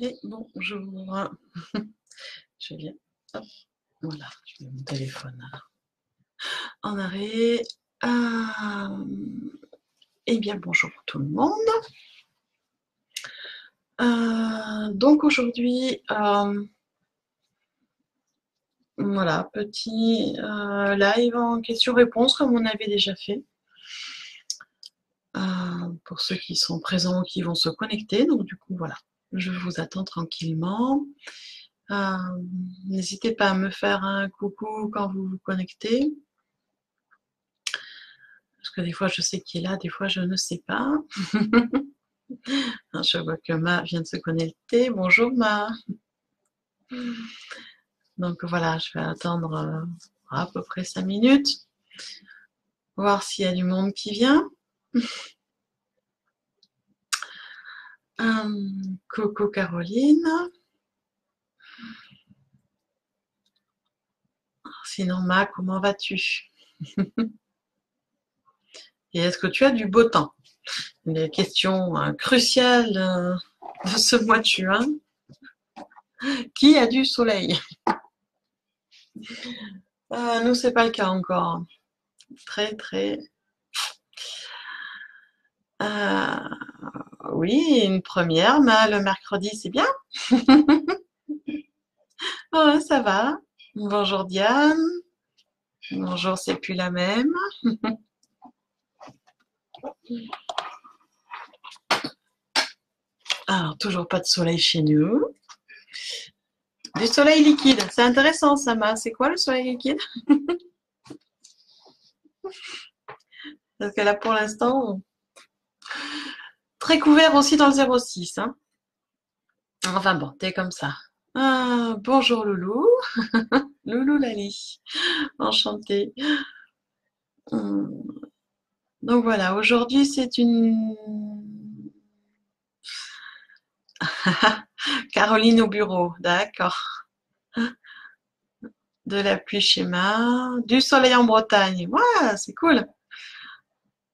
Et bonjour. Je viens. Hop, voilà, je mets mon téléphone en arrêt. Eh bien, bonjour tout le monde. Donc aujourd'hui, voilà, petit live en questions-réponses comme on avait déjà fait. Pour ceux qui sont présents ou qui vont se connecter. Donc du coup, voilà, je vous attends tranquillement. N'hésitez pas à me faire un coucou quand vous vous connectez. Parce que des fois, je sais qui est là, des fois, je ne sais pas. Je vois que Ma vient de se connecter. Bonjour Ma. Donc voilà, je vais attendre à peu près 5 minutes. Voir s'il y a du monde qui vient. Coco Caroline. Sinon Ma, comment vas-tu? Et est-ce que tu as du beau temps? Une question cruciale de ce mois de juin. Qui a du soleil? Nous, c'est pas le cas encore. Très, très. Oui, une première, mais le mercredi, c'est bien. Oh, ça va. Bonjour Diane. Bonjour, c'est plus la même. Alors, toujours pas de soleil chez nous. Du soleil liquide, c'est intéressant ça, Ma. C'est quoi le soleil liquide? Parce que là, pour l'instant, très couvert aussi dans le 06. Hein. Enfin bon, t'es comme ça. Bonjour Loulou. Loulou Lali. Enchantée. Donc voilà, aujourd'hui c'est une... Caroline au bureau, d'accord. De la pluie chez Ma. Du soleil en Bretagne. Ouais, c'est cool.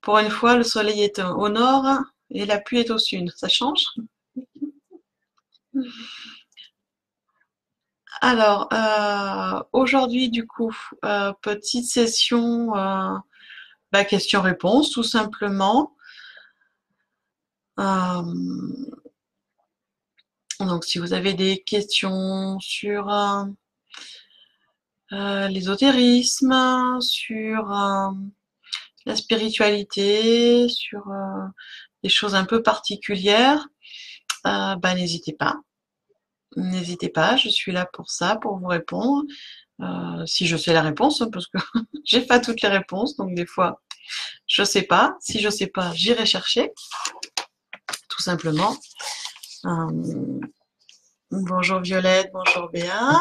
Pour une fois, le soleil est au nord et la pluie est au sud. Ça change? Alors, aujourd'hui, du coup, petite session questions-réponses, tout simplement. Donc, si vous avez des questions sur l'ésotérisme, sur la spiritualité, sur des choses un peu particulières, n'hésitez pas. N'hésitez pas, je suis là pour ça, pour vous répondre. Si je sais la réponse, hein, parce que j'ai pas toutes les réponses, donc des fois je sais pas. Si je sais pas, j'irai chercher, tout simplement. Bonjour Violette, bonjour Béa.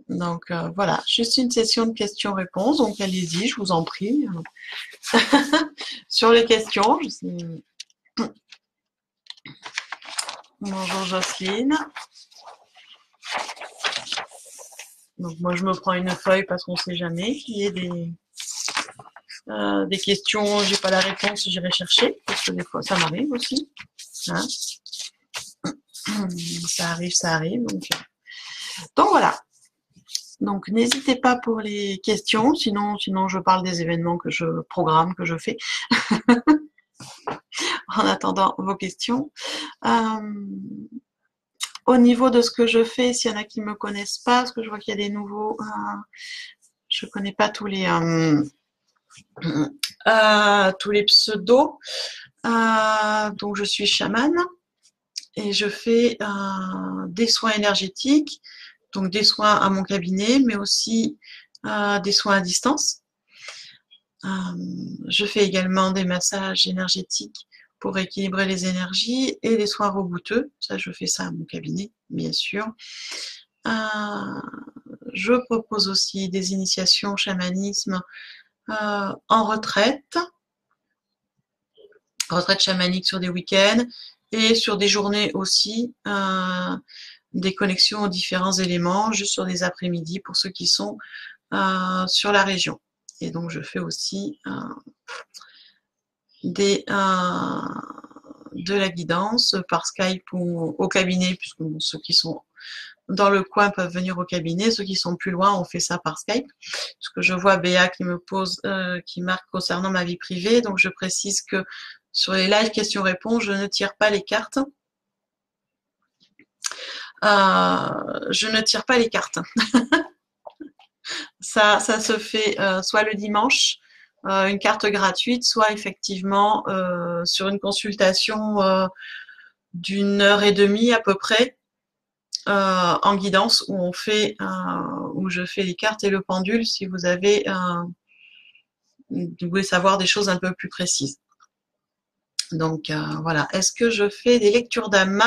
Donc voilà, juste une session de questions-réponses, donc allez-y, je vous en prie. Sur les questions, bonjour Jocelyne. Donc moi je me prends une feuille parce qu'on sait jamais qu'il y ait des questions, j'ai pas la réponse, j'irai chercher, parce que des fois ça m'arrive aussi. Hein, ça arrive. Donc voilà. Donc n'hésitez pas pour les questions, sinon je parle des événements que je programme, que je fais. En attendant vos questions. Au niveau de ce que je fais, s'il y en a qui me connaissent pas, parce que je vois qu'il y a des nouveaux, je connais pas tous les pseudos. Donc je suis chamane et je fais des soins énergétiques, donc des soins à mon cabinet, mais aussi des soins à distance. Je fais également des massages énergétiques pour équilibrer les énergies et des soins rebouteux. Ça, je fais ça à mon cabinet, bien sûr. Je propose aussi des initiations au chamanisme en retraite chamanique sur des week-ends et sur des journées aussi, des connexions aux différents éléments, juste sur des après-midi pour ceux qui sont sur la région. Et donc je fais aussi des de la guidance par Skype ou au cabinet, puisque bon, ceux qui sont dans le coin peuvent venir au cabinet, ceux qui sont plus loin, on fait ça par Skype. Parce que je vois Béa qui me pose, qui marque concernant ma vie privée, donc je précise que sur les lives questions-réponses, je ne tire pas les cartes. Je ne tire pas les cartes. Ça se fait soit le dimanche, une carte gratuite, soit effectivement sur une consultation d'1 heure et demie à peu près en guidance où où je fais les cartes et le pendule si vous avez vous voulez savoir des choses un peu plus précises. Donc voilà. Est-ce que je fais des lectures d'âme?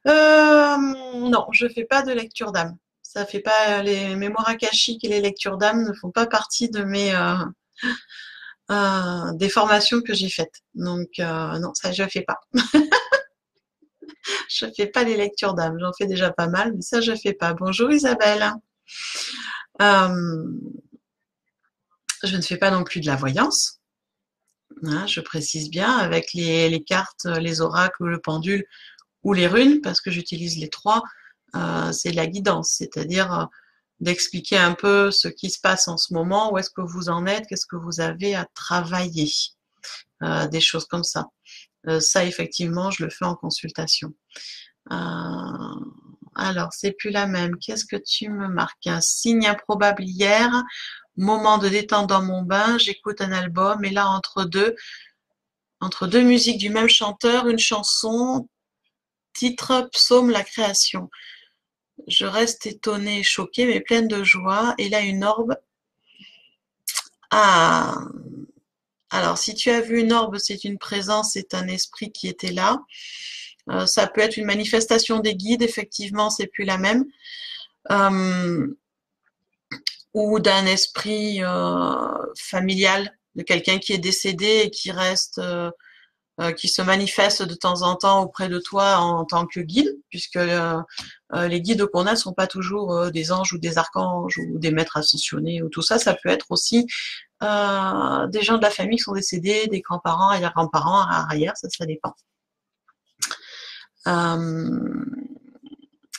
Non, je fais pas de lecture d'âme. Ça fait pas les mémoires akashiques et les lectures d'âme ne font pas partie de mes des formations que j'ai faites. Donc non, ça je fais pas. Je fais pas les lectures d'âme. J'en fais déjà pas mal, mais ça je fais pas. Bonjour Isabelle. Je ne fais pas non plus de la voyance. Hein, je précise bien avec les cartes, les oracles ou le pendule ou les runes, parce que j'utilise les trois. C'est de la guidance, c'est-à-dire d'expliquer un peu ce qui se passe en ce moment, où est-ce que vous en êtes, qu'est-ce que vous avez à travailler, des choses comme ça. Ça, effectivement, je le fais en consultation. Alors, c'est plus la même. Qu'est-ce que tu me marques? Un signe improbable hier, moment de détente dans mon bain, j'écoute un album, et là, entre deux musiques du même chanteur, une chanson, titre, psaume, la création. Je reste étonnée, choquée, mais pleine de joie. Et là, une orbe. Ah, alors si tu as vu une orbe, c'est une présence, c'est un esprit qui était là. Ça peut être une manifestation des guides, effectivement, c'est plus la même. Ou d'un esprit familial, de quelqu'un qui est décédé et qui reste, qui se manifeste de temps en temps auprès de toi en tant que guide, puisque les guides qu'on a ne sont pas toujours des anges ou des archanges ou des maîtres ascensionnés ou tout ça. Ça peut être aussi des gens de la famille qui sont décédés, des grands-parents, arrière-grands-parents, arrière, ça dépend.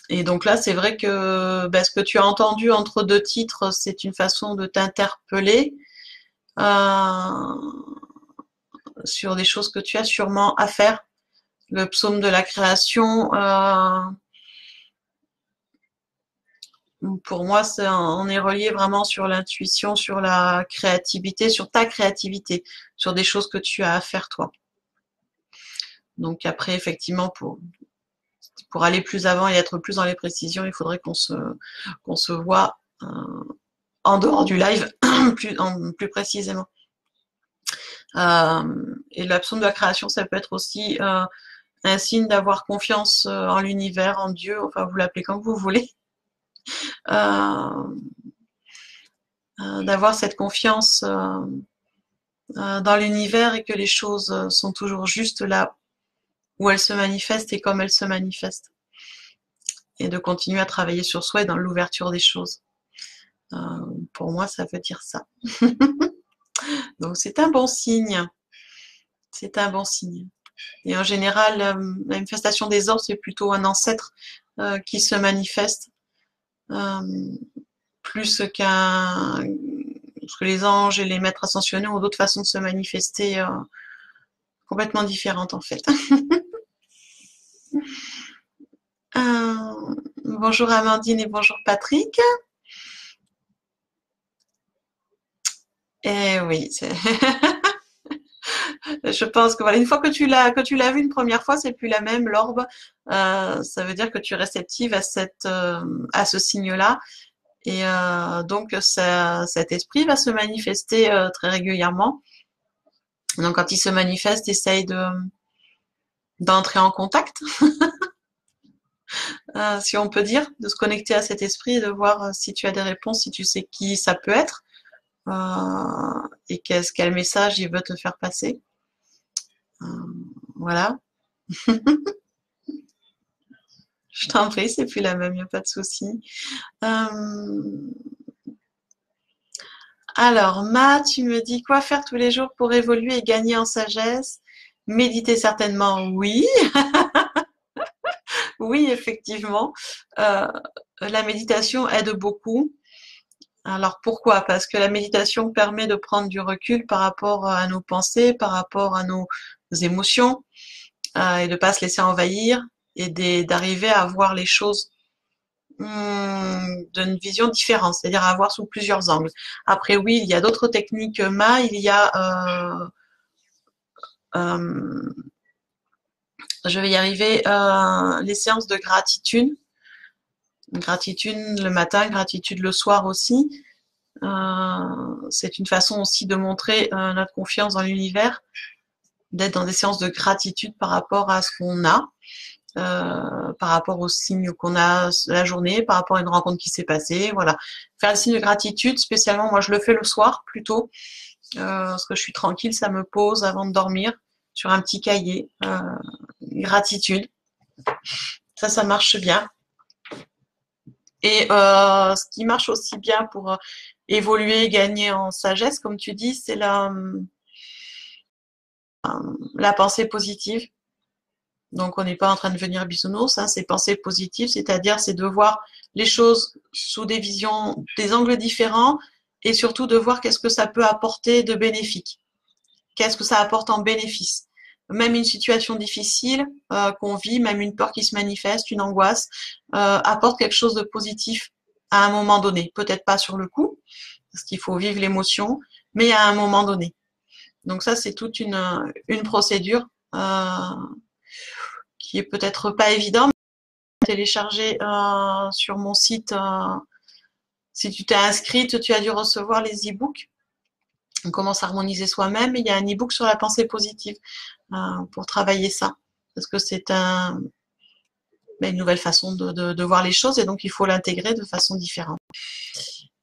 Et donc là, c'est vrai que ce que tu as entendu entre deux titres, c'est une façon de t'interpeller sur des choses que tu as sûrement à faire. Le psaume de la création, pour moi, on est relié vraiment sur l'intuition, sur la créativité, sur ta créativité, sur des choses que tu as à faire toi. Donc après, effectivement, pour aller plus avant et être plus dans les précisions, il faudrait qu'on se voit en dehors du live, plus précisément. Et la psaume de la création, ça peut être aussi un signe d'avoir confiance en l'univers, en Dieu, enfin vous l'appelez comme vous voulez. D'avoir cette confiance dans l'univers et que les choses sont toujours justes là où elles se manifestent et comme elles se manifestent. Et de continuer à travailler sur soi et dans l'ouverture des choses. Pour moi, ça veut dire ça. Donc c'est un bon signe. C'est un bon signe. Et en général, la manifestation des orbes, c'est plutôt un ancêtre qui se manifeste plus qu'un... Parce que les anges et les maîtres ascensionnés ont d'autres façons de se manifester complètement différentes en fait. Bonjour Amandine et bonjour Patrick. Eh oui, je pense que voilà, une fois que tu l'as vu une première fois, c'est plus la même l'orbe. Ça veut dire que tu es réceptive à ce signe-là. Et donc cet esprit va se manifester très régulièrement. Donc quand il se manifeste, essaye d'entrer en contact, si on peut dire, de se connecter à cet esprit et de voir si tu as des réponses, si tu sais qui ça peut être et quel message il veut te faire passer. Voilà. Je t'en prie, c'est plus la même, il n'y a pas de souci. Alors, tu me dis quoi faire tous les jours pour évoluer et gagner en sagesse? Méditer certainement, oui. Oui, effectivement. La méditation aide beaucoup. Alors pourquoi? Parce que la méditation permet de prendre du recul par rapport à nos pensées, par rapport à nos émotions, et de pas se laisser envahir et d'arriver à voir les choses d'une vision différente, c'est-à-dire à voir sous plusieurs angles. Après, oui, il y a d'autres techniques il y a, euh, je vais y arriver, les séances de gratitude. Gratitude le matin, gratitude le soir aussi. C'est une façon aussi de montrer notre confiance dans l'univers, d'être dans des séances de gratitude par rapport à ce qu'on a, par rapport aux signes qu'on a la journée, par rapport à une rencontre qui s'est passée, voilà. Faire le signe de gratitude, spécialement, moi je le fais le soir plutôt, parce que je suis tranquille, ça me pose avant de dormir sur un petit cahier. Gratitude, ça marche bien. Et ce qui marche aussi bien pour évoluer, gagner en sagesse, comme tu dis, c'est la pensée positive. Donc on n'est pas en train de devenir bisounours, hein, c'est penser positive, c'est-à-dire c'est de voir les choses sous des visions, des angles différents, et surtout de voir qu'est-ce que ça peut apporter de bénéfique, qu'est-ce que ça apporte en bénéfice. Même une situation difficile qu'on vit, même une peur qui se manifeste, une angoisse, apporte quelque chose de positif à un moment donné. Peut-être pas sur le coup, parce qu'il faut vivre l'émotion, mais à un moment donné. Donc ça, c'est toute une procédure qui est peut-être pas évidente, mais télécharger sur mon site. Si tu t'es inscrite, tu as dû recevoir les e-books. On commence à harmoniser soi-même. Il y a un e-book sur la pensée positive pour travailler ça, parce que c'est une nouvelle façon de voir les choses et donc il faut l'intégrer de façon différente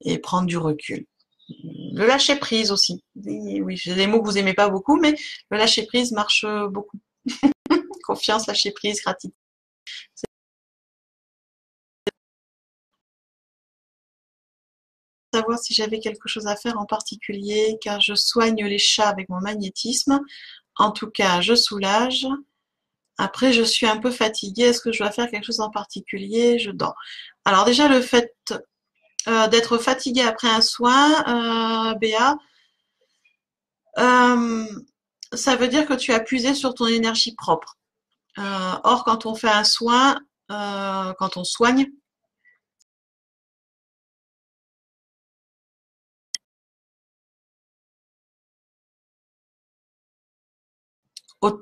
et prendre du recul. Le lâcher prise aussi. Oui, j'ai des mots que vous aimez pas beaucoup, mais le lâcher prise marche beaucoup. Confiance, lâcher prise, gratitude. Savoir si j'avais quelque chose à faire en particulier, car je soigne les chats avec mon magnétisme. En tout cas, je soulage. Après, je suis un peu fatiguée. Est-ce que je dois faire quelque chose en particulier? Je dors. Alors déjà, le fait d'être fatiguée après un soin, Béa, ça veut dire que tu as puisé sur ton énergie propre. Or, quand on fait un soin, quand on soigne,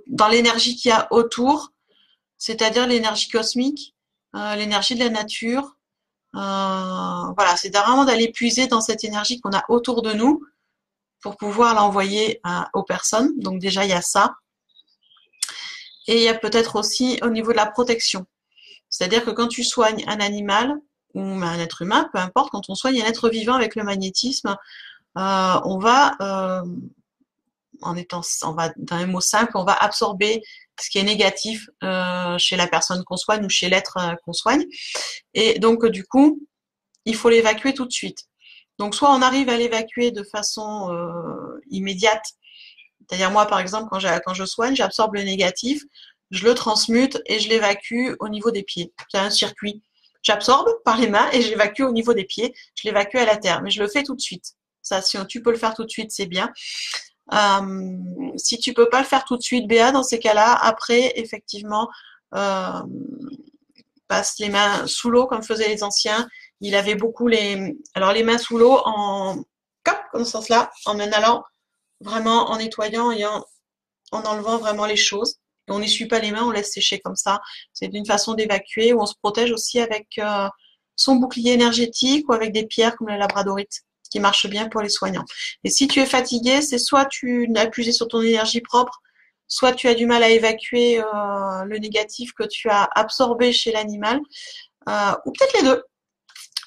dans l'énergie qu'il y a autour, c'est-à-dire l'énergie cosmique, l'énergie de la nature, voilà, c'est vraiment d'aller puiser dans cette énergie qu'on a autour de nous pour pouvoir l'envoyer aux personnes. Donc déjà, il y a ça. Et il y a peut-être aussi au niveau de la protection. C'est-à-dire que quand tu soignes un animal ou un être humain, peu importe, quand on soigne un être vivant avec le magnétisme, on va, on va, dans un mot simple, on va absorber ce qui est négatif chez la personne qu'on soigne ou chez l'être qu'on soigne. Et donc, du coup, il faut l'évacuer tout de suite. Donc, soit on arrive à l'évacuer de façon immédiate, c'est-à-dire moi, par exemple, quand je soigne, j'absorbe le négatif, je le transmute et je l'évacue au niveau des pieds. C'est un circuit. J'absorbe par les mains et j'évacue au niveau des pieds. Je l'évacue à la terre, mais je le fais tout de suite. Ça, si tu peux le faire tout de suite, c'est bien. Si tu peux pas le faire tout de suite, Béa, dans ces cas-là, après, effectivement, passe les mains sous l'eau comme faisaient les anciens. Il avait beaucoup les mains sous l'eau comme ce sens-là, en allant vraiment en nettoyant et en enlevant vraiment les choses. Et on n'essuie pas les mains, on laisse sécher comme ça. C'est une façon d'évacuer, où on se protège aussi avec son bouclier énergétique ou avec des pierres comme la labradorite, ce qui marche bien pour les soignants. Et si tu es fatigué, c'est soit tu as puisé sur ton énergie propre, soit tu as du mal à évacuer le négatif que tu as absorbé chez l'animal, ou peut-être les deux.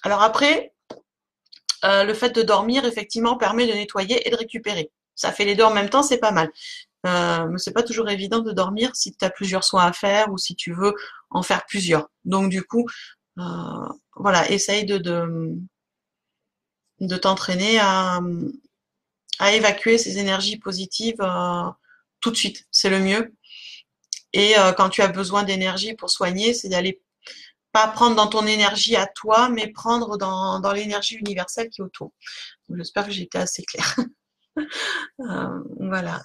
Alors après, le fait de dormir, effectivement, permet de nettoyer et de récupérer. Ça fait les deux en même temps, c'est pas mal. Mais c'est pas toujours évident de dormir si tu as plusieurs soins à faire ou si tu veux en faire plusieurs. Donc du coup, voilà, essaye de t'entraîner à évacuer ces énergies positives tout de suite, c'est le mieux. Et quand tu as besoin d'énergie pour soigner, c'est d'aller pas prendre dans ton énergie à toi, mais prendre dans l'énergie universelle qui est autour. J'espère que j'ai été assez claire. Voilà.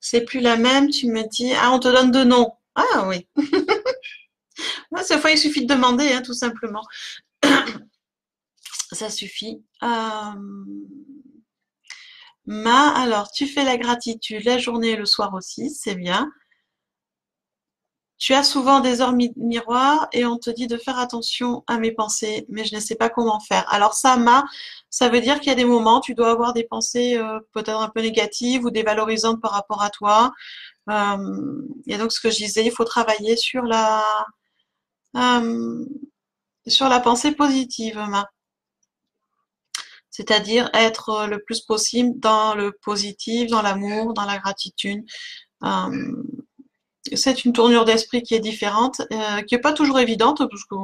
C'est plus la même, tu me dis. Ah, on te donne deux noms. Ah oui. Moi, cette fois, il suffit de demander, hein, tout simplement. Ça suffit. Alors, tu fais la gratitude la journée et le soir aussi, c'est bien. Tu as souvent des heures miroirs et on te dit de faire attention à mes pensées, mais je ne sais pas comment faire. Alors ça veut dire qu'il y a des moments, tu dois avoir des pensées peut-être un peu négatives ou dévalorisantes par rapport à toi. Et donc ce que je disais, il faut travailler euh, sur la pensée positive, Ma. C'est-à-dire être le plus possible dans le positif, dans l'amour, dans la gratitude. Euh, c'est une tournure d'esprit qui est différente, qui est pas toujours évidente, parce que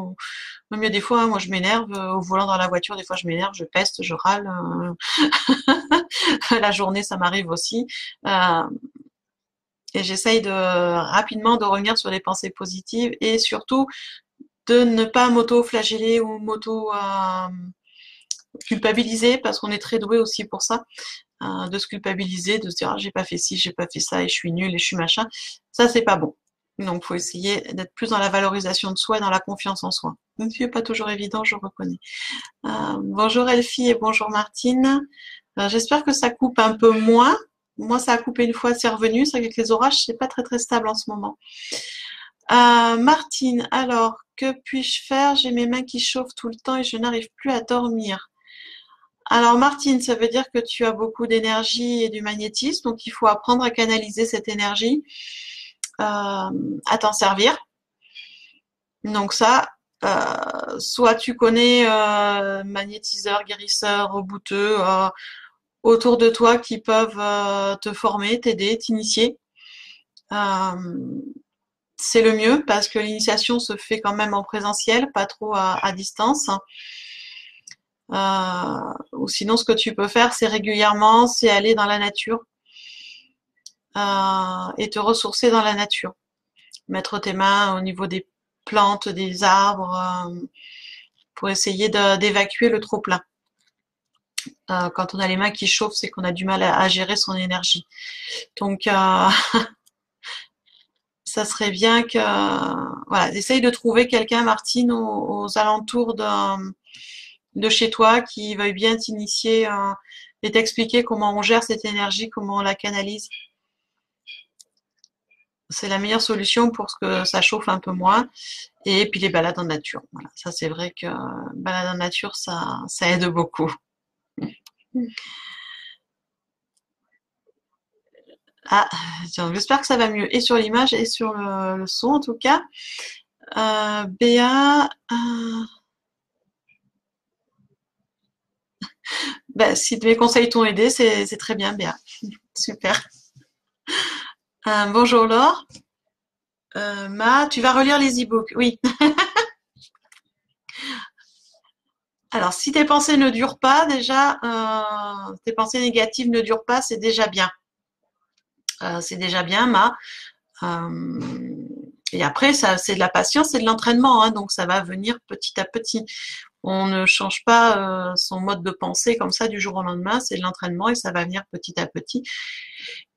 même il y a des fois, hein, moi je m'énerve au volant dans la voiture, des fois je m'énerve, je peste, je râle. La journée, ça m'arrive aussi. Euh, et j'essaye rapidement de revenir sur les pensées positives et surtout de ne pas m'auto-flageller ou culpabiliser, parce qu'on est très doué aussi pour ça, de se culpabiliser, de se dire ah, j'ai pas fait ci, j'ai pas fait ça et je suis nulle et je suis machin. Ça, c'est pas bon. Donc, faut essayer d'être plus dans la valorisation de soi et dans la confiance en soi. Donc, c'est pas toujours évident, je reconnais. Bonjour Elfie et bonjour Martine. J'espère que ça coupe un peu moins. Moi, ça a coupé une fois, c'est revenu. C'est avec les orages, c'est pas très très stable en ce moment. Martine, alors, que puis-je faire? J'ai mes mains qui chauffent tout le temps et je n'arrive plus à dormir. Alors Martine, ça veut dire que tu as beaucoup d'énergie et du magnétisme, donc il faut apprendre à canaliser cette énergie, à t'en servir. Donc ça, soit tu connais magnétiseurs, guérisseurs, rebouteux autour de toi qui peuvent te former, t'aider, t'initier. C'est le mieux parce que l'initiation se fait quand même en présentiel, pas trop à distance. Ou sinon, ce que tu peux faire, c'est régulièrement, c'est aller dans la nature et te ressourcer dans la nature. Mettre tes mains au niveau des plantes, des arbres, pour essayer d'évacuer le trop-plein. Quand on a les mains qui chauffent, c'est qu'on a du mal à gérer son énergie. Donc, ça serait bien que, voilà, essaye de trouver quelqu'un, Martine, aux alentours de chez toi qui veuille bien t'initier et t'expliquer comment on gère cette énergie, comment on la canalise. C'est la meilleure solution pour que ça chauffe un peu moins. Et puis les balades en nature. Voilà. Ça, c'est vrai que balades en nature, ça aide beaucoup. Ah, j'espère que ça va mieux. Et sur l'image et sur le son, en tout cas. Béa, bah, si mes conseils t'ont aidé, c'est très bien, Béa. Super. Bonjour Laure. Tu vas relire les e-books. Oui. Alors, si tes pensées ne durent pas, déjà, tes pensées négatives ne durent pas, c'est déjà bien. C'est déjà bien, et après, ça, c'est de la patience, c'est de l'entraînement, hein, donc ça va venir petit à petit. On ne change pas son mode de pensée comme ça du jour au lendemain, c'est de l'entraînement et ça va venir petit à petit.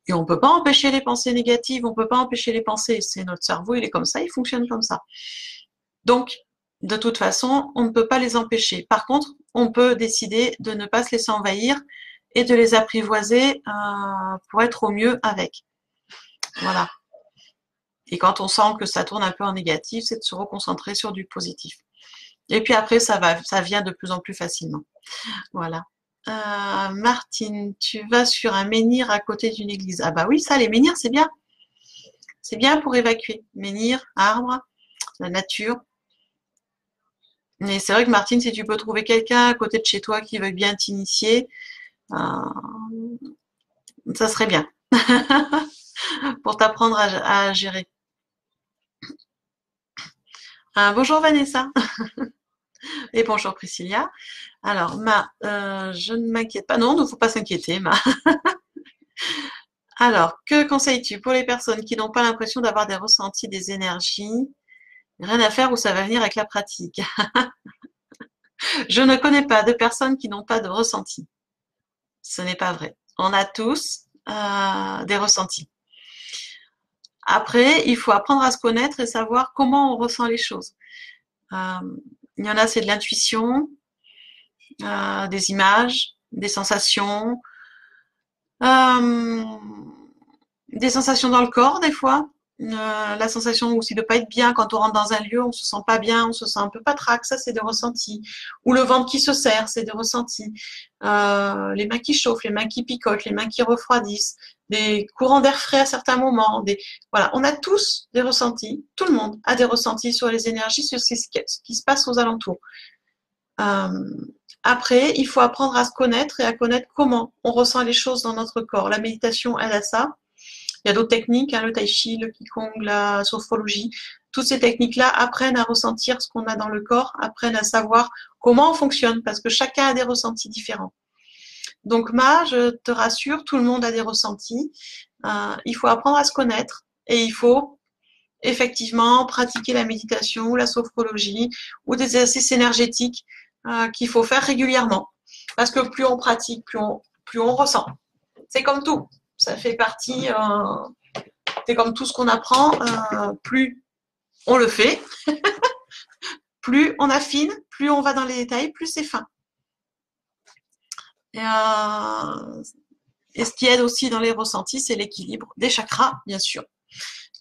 Et on peut pas empêcher les pensées négatives, on peut pas empêcher les pensées. C'est notre cerveau, il est comme ça, il fonctionne comme ça. Donc, de toute façon, on ne peut pas les empêcher. Par contre, on peut décider de ne pas se laisser envahir et de les apprivoiser pour être au mieux avec. Voilà. Et quand on sent que ça tourne un peu en négatif, c'est de se reconcentrer sur du positif. Et puis après, ça vient de plus en plus facilement. Voilà. Martine, tu vas sur un menhir à côté d'une église. Ah bah oui, ça, les menhirs, c'est bien. C'est bien pour évacuer. Menhir, arbre, la nature. Mais c'est vrai que Martine, si tu peux trouver quelqu'un à côté de chez toi qui veuille bien t'initier, ça serait bien. Pour t'apprendre à gérer. Bonjour Vanessa. Et bonjour Priscilla. Alors, je ne m'inquiète pas. Non, il ne faut pas s'inquiéter, Alors, que conseilles-tu pour les personnes qui n'ont pas l'impression d'avoir des ressentis, des énergies? Rien à faire ou ça va venir avec la pratique? Je ne connais pas de personnes qui n'ont pas de ressenti. Ce n'est pas vrai. On a tous des ressentis. Après, il faut apprendre à se connaître et savoir comment on ressent les choses. Euh, il y en a, c'est de l'intuition, des images, des sensations, euh, des sensations dans le corps des fois. La sensation aussi de pas être bien quand on rentre dans un lieu, on se sent pas bien, on se sent un peu patraque, ça c'est des ressentis. Ou le ventre qui se serre, c'est des ressentis. Les mains qui chauffent, les mains qui picotent, les mains qui refroidissent, des courants d'air frais à certains moments. Voilà, on a tous des ressentis. Tout le monde a des ressentis sur les énergies, sur ce qui se passe aux alentours. Euh, Après, il faut apprendre à se connaître et à connaître comment on ressent les choses dans notre corps. La méditation aide à ça. Il y a d'autres techniques, hein, le tai chi, le qigong, la sophrologie. Toutes ces techniques-là apprennent à ressentir ce qu'on a dans le corps, apprennent à savoir comment on fonctionne, parce que chacun a des ressentis différents. Donc, je te rassure, tout le monde a des ressentis. Il faut apprendre à se connaître et il faut effectivement pratiquer la méditation ou la sophrologie ou des exercices énergétiques qu'il faut faire régulièrement. Parce que plus on pratique, plus on ressent. C'est comme tout. Ça fait partie, c'est comme tout ce qu'on apprend, plus on le fait, plus on affine, plus on va dans les détails, plus c'est fin. Et ce qui aide aussi dans les ressentis, c'est l'équilibre des chakras, bien sûr.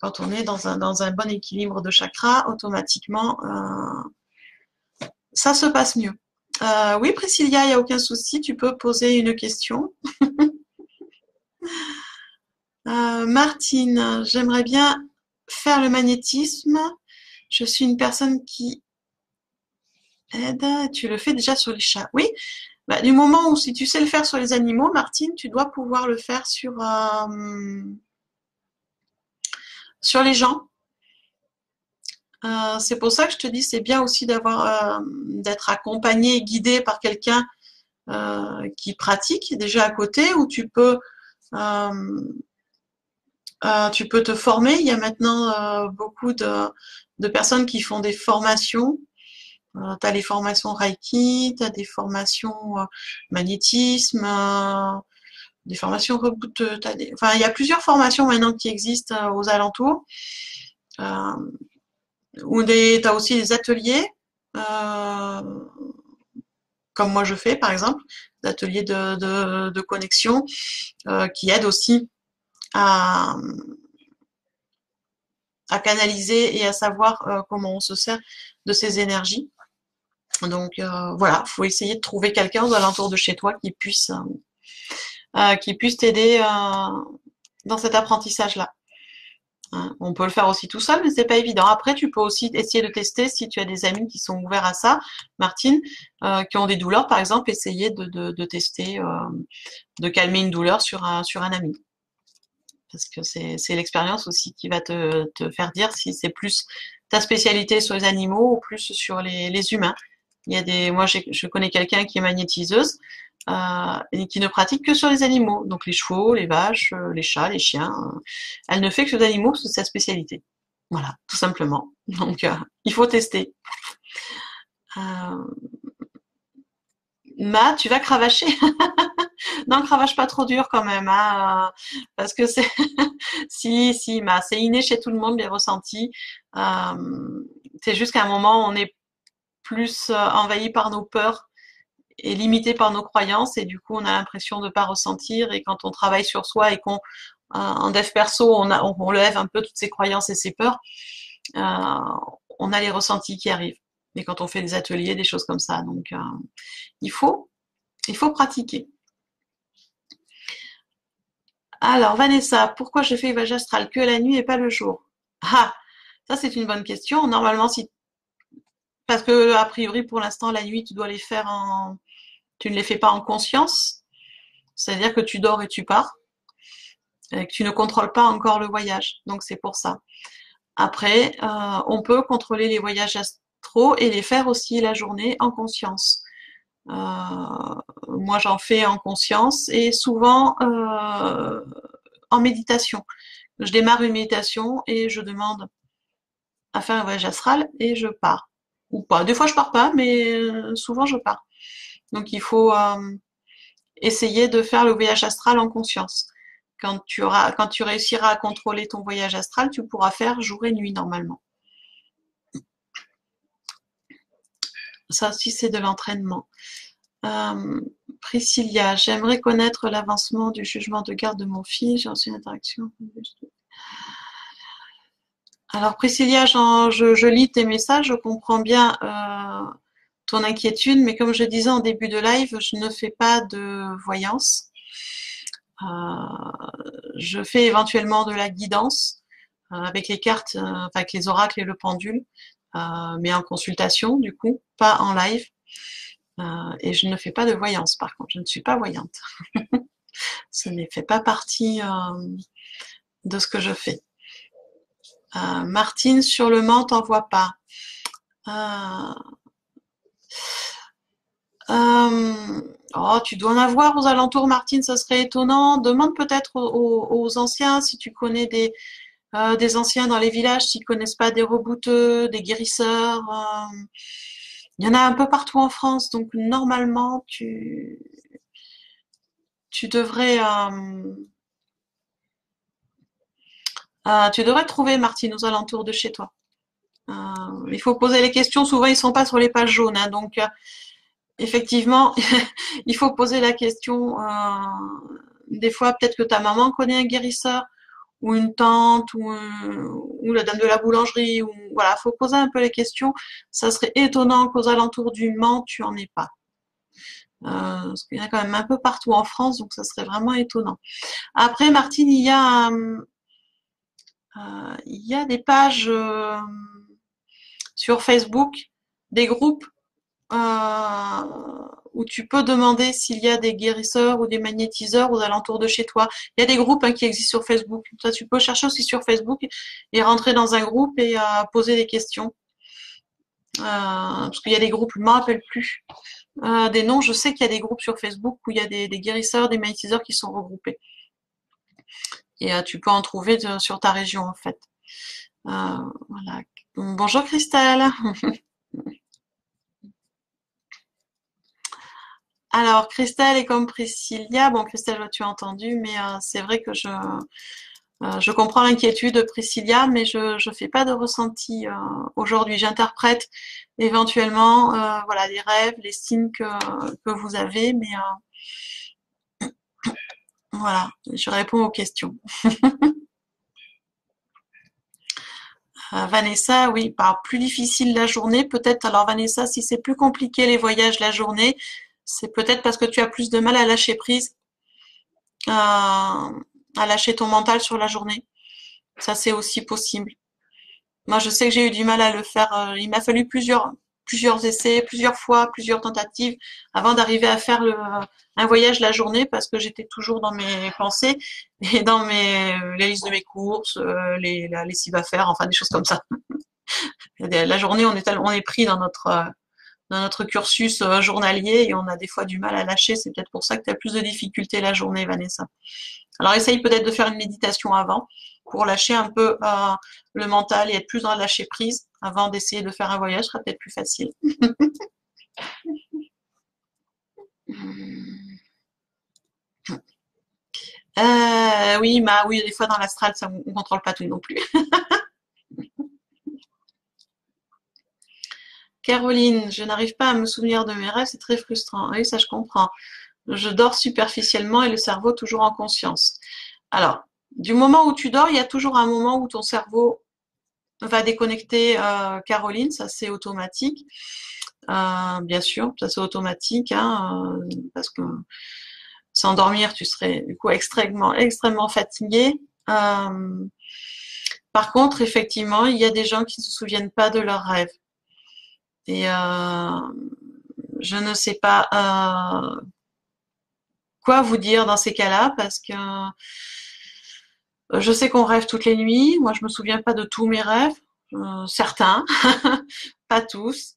Quand on est dans un bon équilibre de chakras, automatiquement, ça se passe mieux. Oui, Priscilla, il n'y a aucun souci, tu peux poser une question. Martine, j'aimerais bien faire le magnétisme. Je suis une personne qui aide. Tu le fais déjà sur les chats. Oui, du moment où si tu sais le faire sur les animaux, Martine, tu dois pouvoir le faire sur les gens. C'est pour ça que je te dis, c'est bien aussi d'être accompagné et guidé par quelqu'un qui pratique déjà à côté, où tu peux te former. Il y a maintenant beaucoup de personnes qui font des formations. Tu as les formations Reiki, tu as des formations magnétisme, des formations reboot. Enfin, il y a plusieurs formations maintenant qui existent aux alentours. Tu as aussi des ateliers, comme moi je fais par exemple, des ateliers de connexion qui aident aussi à, à canaliser et à savoir comment on se sert de ces énergies. Donc voilà, il faut essayer de trouver quelqu'un aux alentours de chez toi qui puisse t'aider dans cet apprentissage-là. On peut le faire aussi tout seul, mais c'est pas évident. Après, tu peux aussi essayer de tester si tu as des amis qui sont ouverts à ça, Martine, qui ont des douleurs, par exemple, essayer de tester, de calmer une douleur sur un ami. Parce que c'est l'expérience aussi qui va te faire dire si c'est plus ta spécialité sur les animaux ou plus sur les humains. Moi, je connais quelqu'un qui est magnétiseuse et qui ne pratique que sur les animaux, donc les chevaux, les vaches, les chats, les chiens. Elle ne fait que des animaux, c'est sa spécialité. Voilà, tout simplement. Donc, il faut tester. Tu vas cravacher. Non, cravache pas trop dur quand même, hein, parce que si, c'est inné chez tout le monde les ressentis. C'est juste qu'à un moment, on est plus envahi par nos peurs et limité par nos croyances et du coup on a l'impression de ne pas ressentir et quand on travaille sur soi et qu'on en dev perso on lève un peu toutes ces croyances et ces peurs, on a les ressentis qui arrivent. Et quand on fait des ateliers, des choses comme ça, donc il faut pratiquer. Alors Vanessa, pourquoi je fais le voyage astral que la nuit et pas le jour? Ah, ça c'est une bonne question. Normalement, parce que a priori pour l'instant la nuit tu dois les faire tu ne les fais pas en conscience, c'est-à-dire que tu dors et tu pars, et que tu ne contrôles pas encore le voyage. Donc c'est pour ça. Après, on peut contrôler les voyages astraux et les faire aussi la journée en conscience. Moi, j'en fais en conscience et souvent en méditation. Je démarre une méditation et je demande à faire un voyage astral et je pars. Ou pas. Des fois, je pars pas, mais souvent, je pars. Donc, il faut essayer de faire le voyage astral en conscience. Quand tu réussiras à contrôler ton voyage astral, tu pourras faire jour et nuit normalement. Ça aussi, c'est de l'entraînement. Priscilla, j'aimerais connaître l'avancement du jugement de garde de mon fils. J'ai reçu une interaction. Alors Priscilla, je lis tes messages, je comprends bien ton inquiétude, mais comme je disais en début de live, je ne fais pas de voyance. Je fais éventuellement de la guidance avec les cartes, avec les oracles et le pendule, mais en consultation du coup, pas en live. Et je ne fais pas de voyance par contre, je ne suis pas voyante. Ça ne fait pas partie de ce que je fais. Martine, sur le Mans, t'en vois pas. Oh, tu dois en avoir aux alentours, Martine, ça serait étonnant. Demande peut-être aux anciens si tu connais des anciens dans les villages, s'ils connaissent pas des rebouteux, des guérisseurs. Il y en a un peu partout en France, donc normalement tu devrais tu devrais trouver, Martine, aux alentours de chez toi. Il faut poser les questions. Souvent, ils sont pas sur les pages jaunes, hein, donc effectivement, il faut poser la question. Des fois, peut-être que ta maman connaît un guérisseur ou une tante ou la dame de la boulangerie. Ou voilà, faut poser un peu les questions. Ça serait étonnant qu'aux alentours du Mans, tu en aies pas. Parce qu'il y en a quand même un peu partout en France, donc ça serait vraiment étonnant. Après, Martine, il y a des pages sur Facebook, des groupes où tu peux demander s'il y a des guérisseurs ou des magnétiseurs aux alentours de chez toi. Il y a des groupes qui existent sur Facebook. Ça, tu peux chercher aussi sur Facebook et rentrer dans un groupe et poser des questions. Parce qu'il y a des groupes, je ne me rappelle plus des noms. Je sais qu'il y a des groupes sur Facebook où il y a des guérisseurs, des magnétiseurs qui sont regroupés. Et tu peux en trouver sur ta région en fait. Voilà. Bonjour Christelle. Alors, Christelle est comme Priscilla. Bon, Christelle, tu as entendu, mais c'est vrai que je comprends l'inquiétude de Priscilla, mais je ne fais pas de ressenti aujourd'hui. J'interprète éventuellement voilà, les rêves, les signes que vous avez, mais voilà, je réponds aux questions. Vanessa, oui, plus difficile la journée, peut-être. Alors Vanessa, si c'est plus compliqué les voyages la journée, c'est peut-être parce que tu as plus de mal à lâcher prise, à lâcher ton mental sur la journée. Ça, c'est aussi possible. Moi, je sais que j'ai eu du mal à le faire. Il m'a fallu plusieurs essais, plusieurs fois, plusieurs tentatives avant d'arriver à faire un voyage la journée parce que j'étais toujours dans mes pensées et dans les listes de mes courses, la lessive à faire, enfin des choses comme ça. La journée, on est pris dans notre cursus journalier et on a des fois du mal à lâcher. C'est peut-être pour ça que tu as plus de difficultés la journée, Vanessa. Alors essaye peut-être de faire une méditation avant pour lâcher un peu le mental et être plus dans le lâcher prise avant d'essayer de faire un voyage, ce sera peut-être plus facile. Oui, oui, des fois dans l'astral, ça, on ne contrôle pas tout non plus. Caroline, je n'arrive pas à me souvenir de mes rêves, c'est très frustrant. Oui, ça je comprends. Je dors superficiellement et le cerveau toujours en conscience. Alors, du moment où tu dors, il y a toujours un moment où ton cerveau va déconnecter, Caroline, ça c'est automatique. Bien sûr, ça c'est automatique, hein, parce que sans dormir, tu serais du coup extrêmement fatigué. Par contre, effectivement, il y a des gens qui ne se souviennent pas de leurs rêves. Et je ne sais pas quoi vous dire dans ces cas-là, parce que je sais qu'on rêve toutes les nuits. Moi, je me souviens pas de tous mes rêves, certains, pas tous.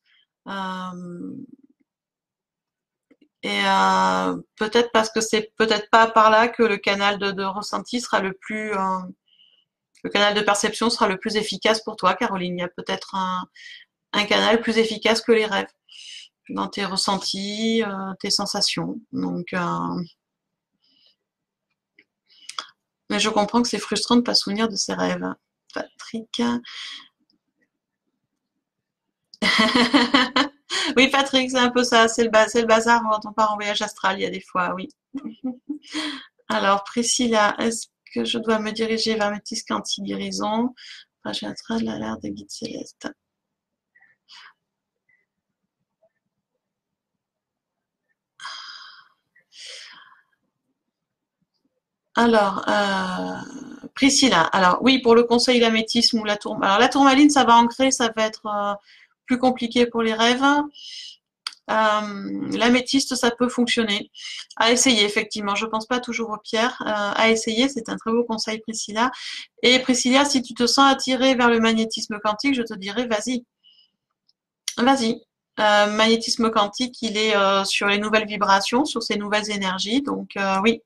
Et peut-être parce que c'est peut-être pas par là que le canal de ressenti sera le canal de perception sera le plus efficace pour toi, Caroline. Il y a peut-être un canal plus efficace que les rêves dans tes ressentis, tes sensations. Donc, mais je comprends que c'est frustrant de ne pas se souvenir de ses rêves. Patrick. Oui, Patrick, c'est un peu ça. C'est le bazar quand on part en voyage astral. Il y a des fois, oui. Alors, Priscilla, est-ce que je dois me diriger vers Métis Quanti-Guérison? Enfin, j'ai un train de l'alerte de guide céleste. Alors, Priscilla, alors oui, pour le conseil l'améthyste ou la tourmaline. Alors la tourmaline, ça va ancrer, ça va être plus compliqué pour les rêves. L'améthyste, ça peut fonctionner. À essayer, effectivement. Je pense pas toujours aux pierres. À essayer, c'est un très beau conseil, Priscilla. Et Priscilla, si tu te sens attirée vers le magnétisme quantique, je te dirais, vas-y. Vas-y. Magnétisme quantique, il est sur les nouvelles vibrations, sur ces nouvelles énergies. Donc, oui.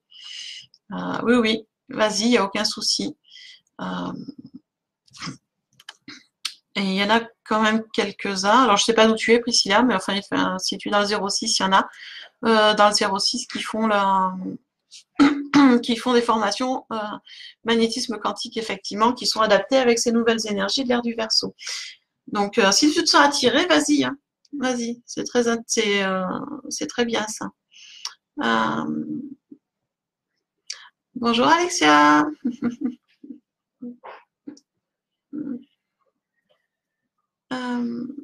Oui, oui. Vas-y, il n'y a aucun souci. Et il y en a quand même quelques-uns. Alors, je sais pas d'où tu es, Priscilla, mais enfin, si tu es dans le 06, il y en a dans le 06 qui font des formations magnétisme quantique, effectivement, qui sont adaptées avec ces nouvelles énergies de l'ère du Verseau. Donc, si tu te sens attiré, vas-y, hein. Vas-y, c'est très bien ça. Bonjour Alexia.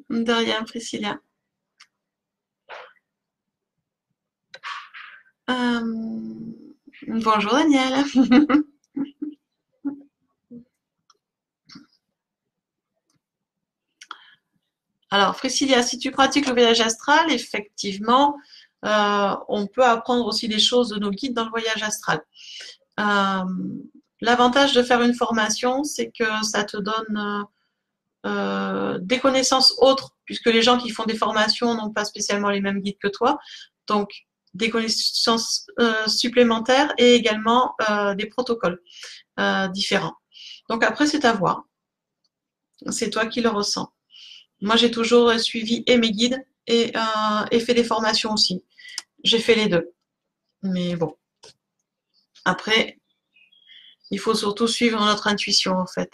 De rien, Priscilla. Bonjour Daniel. Alors, Priscilla, si tu pratiques le voyage astral, effectivement, on peut apprendre aussi des choses de nos guides dans le voyage astral. L'avantage de faire une formation, c'est que ça te donne des connaissances autres, puisque les gens qui font des formations n'ont pas spécialement les mêmes guides que toi. Donc, des connaissances supplémentaires et également des protocoles différents. Donc après, c'est à voir. C'est toi qui le ressens. Moi, j'ai toujours suivi et mes guides et fait des formations aussi. J'ai fait les deux. Mais bon, après, il faut surtout suivre notre intuition, en fait.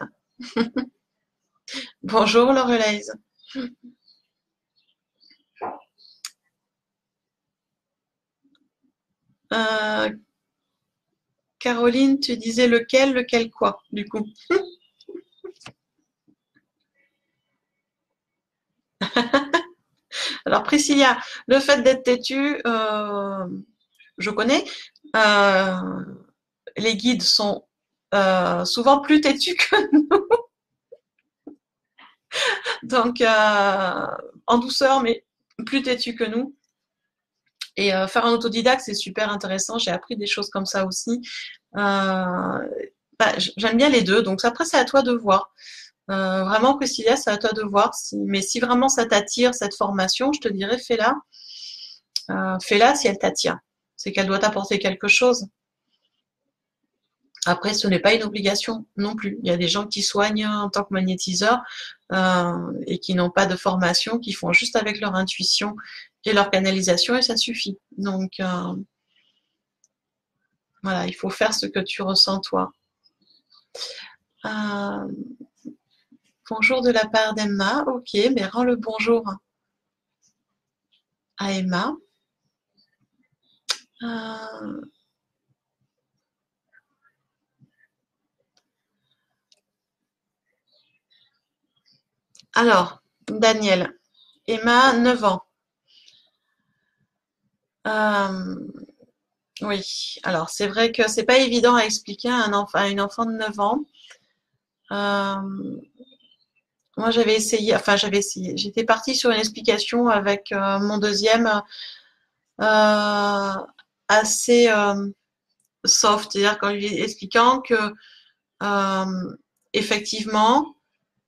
Bonjour, Laurelaise. Euh, Caroline, tu disais lequel quoi, du coup? Alors, Priscilla, le fait d'être têtu, je connais. Euh, les guides sont souvent plus têtus que donc en douceur, mais plus têtus que nous. Et faire un autodidacte, c'est super intéressant. J'ai appris des choses comme ça aussi. J'aime bien les deux. Donc après, c'est à toi de voir. Vraiment, Priscilla, c'est à toi de voir. Mais si vraiment ça t'attire, cette formation, je te dirais, fais-la. Fais-la si elle t'attire. C'est qu'elle doit t'apporter quelque chose. Après, ce n'est pas une obligation non plus. Il y a des gens qui soignent en tant que magnétiseurs et qui n'ont pas de formation, qui font juste avec leur intuition et leur canalisation et ça suffit. Donc voilà, il faut faire ce que tu ressens toi. Euh, bonjour de la part d'Emma. Ok, mais rends le bonjour à Emma. Euh, alors, Daniel. Emma, 9 ans. Euh, oui, alors c'est vrai que c'est pas évident à expliquer à une enfant de 9 ans. Euh, moi, j'avais essayé. J'étais partie sur une explication avec mon deuxième euh, assez soft, c'est-à-dire qu'en lui expliquant que euh, effectivement,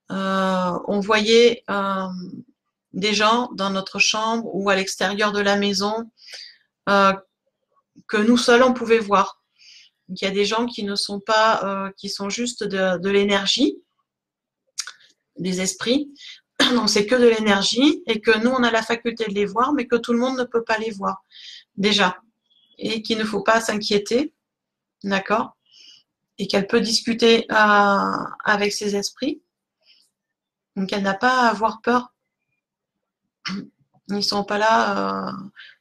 on voyait des gens dans notre chambre ou à l'extérieur de la maison euh, que nous seuls on pouvait voir. Donc, il y a des gens qui ne sont pas, qui sont juste de l'énergie, des esprits. Donc c'est que de l'énergie et que nous on a la faculté de les voir, mais que tout le monde ne peut pas les voir déjà, et qu'il ne faut pas s'inquiéter, d'accord, et qu'elle peut discuter avec ses esprits. Donc elle n'a pas à avoir peur. Ils ne sont pas là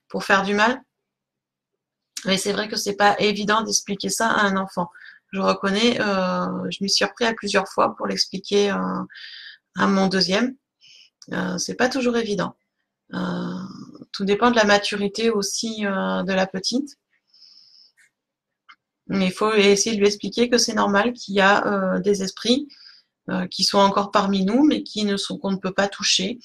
pour faire du mal. Mais c'est vrai que c'est pas évident d'expliquer ça à un enfant. Je reconnais, je m'y suis repris à plusieurs fois pour l'expliquer à mon deuxième. C'est pas toujours évident. Euh, Tout dépend de la maturité aussi de la petite. Mais il faut essayer de lui expliquer que c'est normal qu'il y a des esprits qui sont encore parmi nous, mais qui ne sont qu'on ne peut pas toucher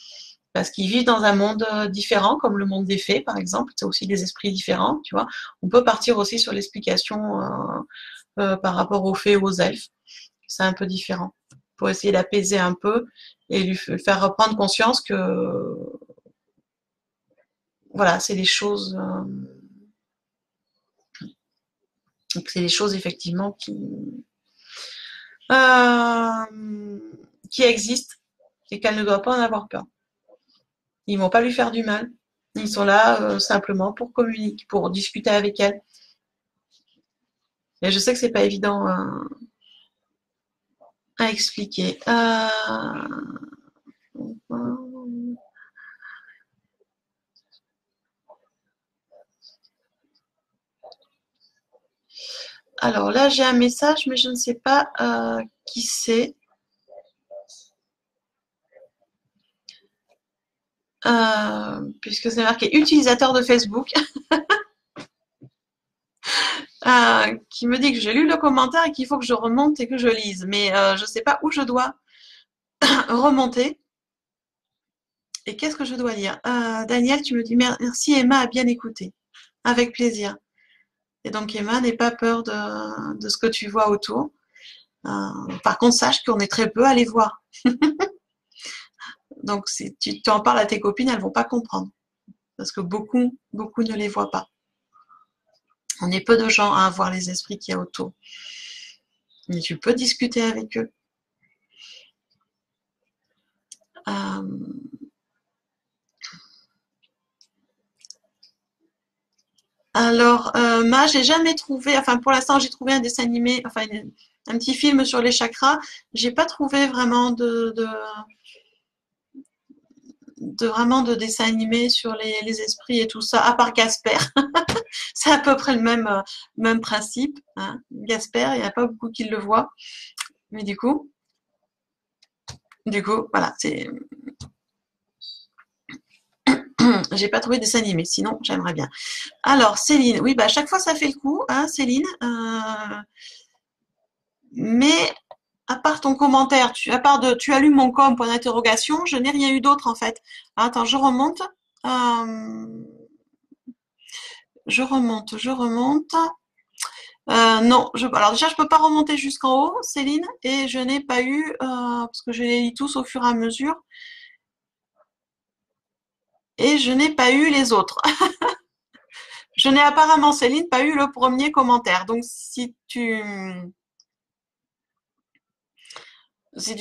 parce qu'ils vivent dans un monde différent, comme le monde des fées, par exemple. C'est aussi des esprits différents, tu vois. On peut partir aussi sur l'explication par rapport aux fées ou aux elfes. C'est un peu différent pour essayer d'apaiser un peu et lui faire reprendre conscience que voilà, c'est des choses, effectivement qui existent et qu'elle ne doit pas en avoir peur. Ils vont pas lui faire du mal. Ils sont là simplement pour communiquer, pour discuter avec elle. Et je sais que c'est pas évident à expliquer. Alors là, j'ai un message, mais je ne sais pas qui c'est. Puisque c'est marqué utilisateur de Facebook, qui me dit que j'ai lu le commentaire et qu'il faut que je remonte et que je lise. Mais je ne sais pas où je dois remonter et qu'est-ce que je dois lire. Daniel, tu me dis merci, Emma a bien écouté. Avec plaisir. Et donc Emma, n'aie pas peur de ce que tu vois autour. Par contre, sache qu'on est très peu à les voir. Donc si tu en parles à tes copines, elles ne vont pas comprendre. Parce que beaucoup ne les voient pas. On est peu de gens à voir les esprits qu'il y a autour. Mais tu peux discuter avec eux. Alors, moi, j'ai jamais trouvé, enfin pour l'instant, j'ai trouvé un dessin animé, enfin un petit film sur les chakras. J'ai pas trouvé vraiment vraiment de dessin animé sur les esprits et tout ça, à part Gasper. C'est à peu près le même principe. Hein. Gasper, il n'y a pas beaucoup qui le voient. Mais voilà, j'ai pas trouvé de dessin animé. Sinon, j'aimerais bien. Alors, Céline, oui, bah à chaque fois ça fait le coup, hein, Céline. Mais à part ton commentaire, à part de tu as lu mon com, point d'interrogation, je n'ai rien eu d'autre en fait. Attends, je remonte. Euh, je remonte. Non, alors déjà je peux pas remonter jusqu'en haut, Céline, et je n'ai pas eu, parce que je les lis tous au fur et à mesure, et je n'ai pas eu les autres. Je n'ai apparemment, Céline, pas eu le premier commentaire. Donc si tu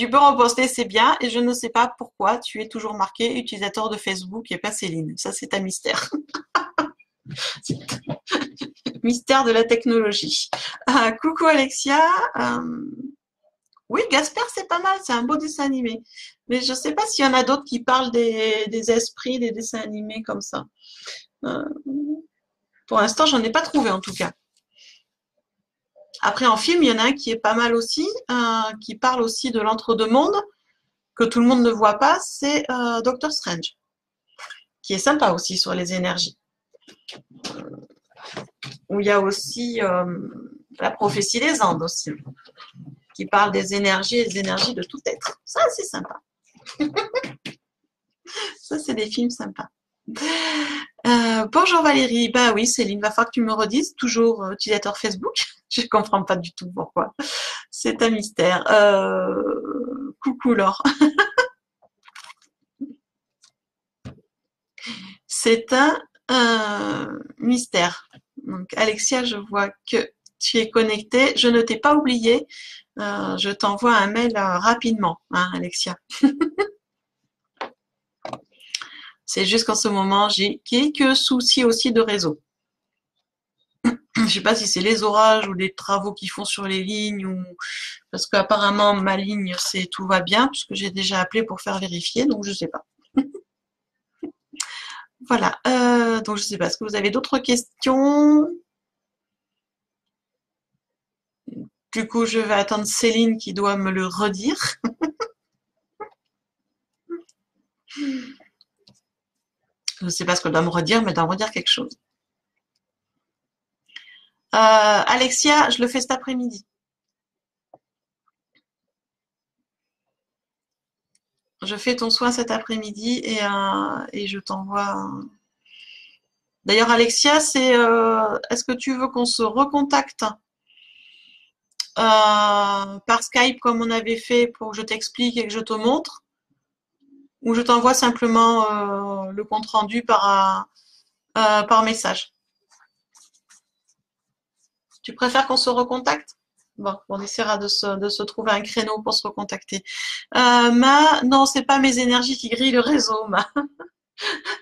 peux reposter, c'est bien. Et je ne sais pas pourquoi tu es toujours marqué utilisateur de Facebook et pas Céline. Ça, c'est un mystère. Mystère de la technologie. Coucou Alexia. Oui, Gasper, c'est pas mal. C'est un beau dessin animé. Mais je ne sais pas s'il y en a d'autres qui parlent des esprits, des dessins animés comme ça. Euh, pour l'instant, j'en ai pas trouvé en tout cas. Après, en film, il y en a un qui est pas mal aussi, qui parle aussi de l'entre-deux-mondes, que tout le monde ne voit pas, c'est Doctor Strange, qui est sympa aussi sur les énergies. Où il y a aussi la prophétie des Andes aussi, qui parle des énergies et des énergies de tout être. Ça, c'est sympa. Ça, c'est des films sympas. Bonjour Valérie. Bah oui, Céline, va falloir que tu me redises. Toujours utilisateur Facebook. Je ne comprends pas du tout pourquoi. C'est un mystère. Coucou Laure. C'est un Mystère. Donc Alexia, je vois que tu es connectée. Je ne t'ai pas oublié. Je t'envoie un mail rapidement, hein, Alexia. C'est juste qu'en ce moment, j'ai quelques soucis aussi de réseau. Je ne sais pas si c'est les orages ou les travaux qu'ils font sur les lignes ou parce qu'apparemment ma ligne c'est tout va bien puisque j'ai déjà appelé pour faire vérifier, donc je sais pas. Voilà. Donc je sais pas. Est-ce que vous avez d'autres questions? Du coup, je vais attendre Céline qui doit me le redire. Je ne sais pas ce qu'elle doit me redire, mais elle doit me redire quelque chose. Alexia, je le fais cet après-midi. Je fais ton soin cet après-midi et je t'envoie. D'ailleurs, Alexia, est-ce que tu veux qu'on se recontacte par Skype comme on avait fait pour que je t'explique et que je te montre, ou je t'envoie simplement le compte rendu par message? Tu préfères qu'on se recontacte? Bon, on essaiera de se trouver un créneau pour se recontacter. Non, c'est pas mes énergies qui grillent le réseau,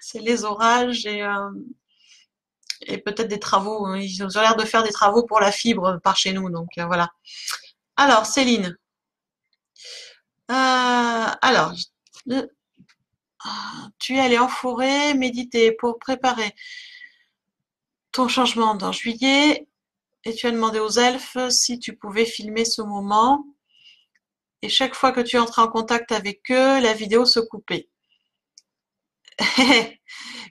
c'est les orages et peut-être des travaux. Ils ont l'air de faire des travaux pour la fibre par chez nous, donc voilà. Alors, Céline. Alors, tu es allée en forêt méditer pour préparer ton changement dans juillet et tu as demandé aux elfes si tu pouvais filmer ce moment. Et chaque fois que tu entrais en contact avec eux, la vidéo se coupait.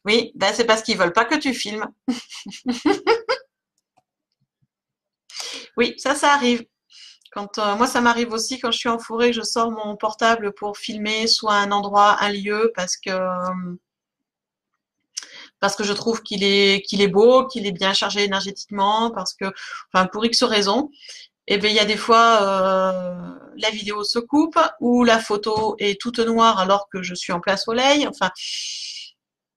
Oui, ben c'est parce qu'ils veulent pas que tu filmes. Oui, ça arrive. Moi, ça m'arrive aussi quand je suis en forêt, je sors mon portable pour filmer soit un endroit, un lieu, parce que je trouve qu'il est beau, qu'il est bien chargé énergétiquement, enfin, pour X raisons. Et bien, il y a des fois, la vidéo se coupe ou la photo est toute noire alors que je suis en plein soleil. Enfin,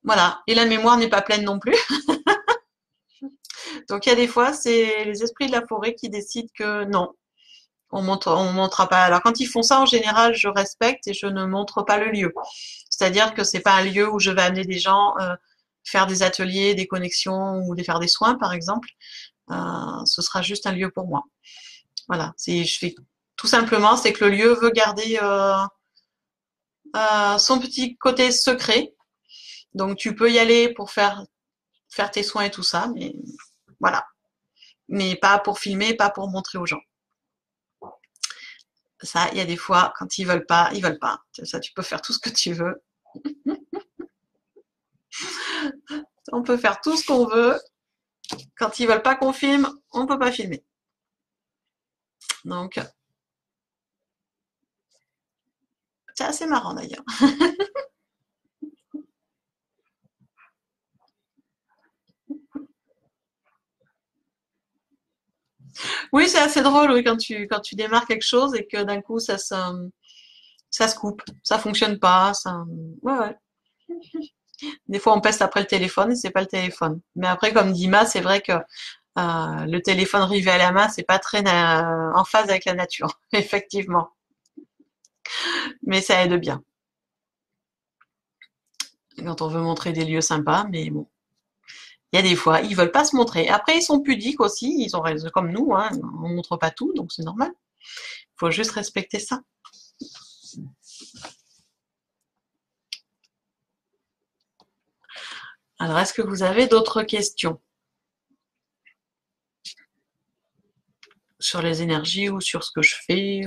voilà. Et la mémoire n'est pas pleine non plus. Donc, il y a des fois, c'est les esprits de la forêt qui décident que non, on montrera pas. Alors, quand ils font ça, en général, je respecte et je ne montre pas le lieu. C'est-à-dire que c'est pas un lieu où je vais amener des gens faire des ateliers, des connexions ou faire des soins, par exemple. Ce sera juste un lieu pour moi. Voilà. Je fais tout simplement, c'est que le lieu veut garder son petit côté secret. Donc, tu peux y aller pour faire tes soins et tout ça, mais voilà. Mais pas pour filmer, pas pour montrer aux gens. Ça, il y a des fois, quand ils veulent pas, ils veulent pas. Ça, tu peux faire tout ce que tu veux. On peut faire tout ce qu'on veut. Quand ils veulent pas qu'on filme, on peut pas filmer. Donc, c'est assez marrant d'ailleurs. Oui, c'est assez drôle oui, quand tu démarres quelque chose et que d'un coup ça se coupe, ça fonctionne pas, ouais, ouais. Des fois on peste après le téléphone et c'est pas le téléphone. Mais après, comme dit Ma, c'est vrai que le téléphone rivé à la main, c'est pas très en phase avec la nature, effectivement. Mais ça aide bien quand on veut montrer des lieux sympas. Mais bon, il y a des fois ils veulent pas se montrer. Après, ils sont pudiques aussi, ils ont raison comme nous, hein, on montre pas tout, donc c'est normal. Il faut juste respecter ça. Alors, est-ce que vous avez d'autres questions sur les énergies ou sur ce que je fais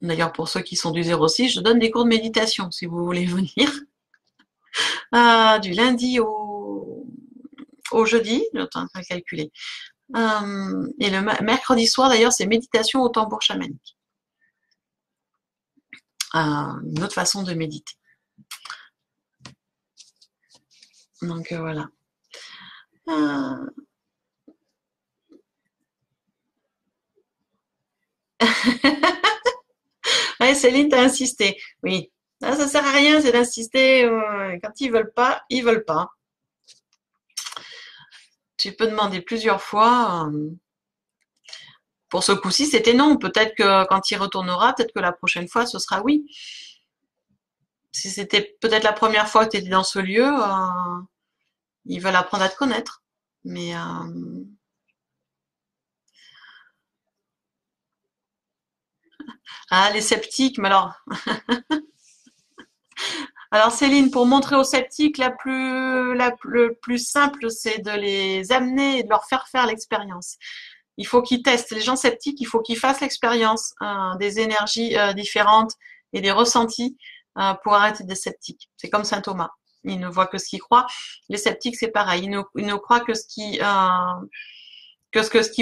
D'ailleurs, pour ceux qui sont du 06, je donne des cours de méditation si vous voulez venir. Du lundi au jeudi, je suis en train de calculer. Et le mercredi soir, d'ailleurs, c'est méditation au tambour chamanique. Une autre façon de méditer. Donc voilà. Ouais, Céline, t'as insisté. Oui. Là, ça sert à rien, c'est d'insister. Quand ils veulent pas, ils veulent pas. Tu peux demander plusieurs fois. Pour ce coup-ci, c'était non. Peut-être que quand il retournera, peut-être que la prochaine fois, ce sera oui. Si c'était peut-être la première fois que tu étais dans ce lieu, ils veulent apprendre à te connaître. Mais les sceptiques, mais alors Céline, pour montrer aux sceptiques, le plus simple, c'est de les amener et de leur faire l'expérience. Il faut qu'ils testent. Les gens sceptiques, il faut qu'ils fassent l'expérience des énergies différentes et des ressentis pour arrêter d'être sceptiques. C'est comme saint Thomas. Ils ne voient que ce qu'ils croient. Les sceptiques, c'est pareil. Ils ne croient que ce qu'ils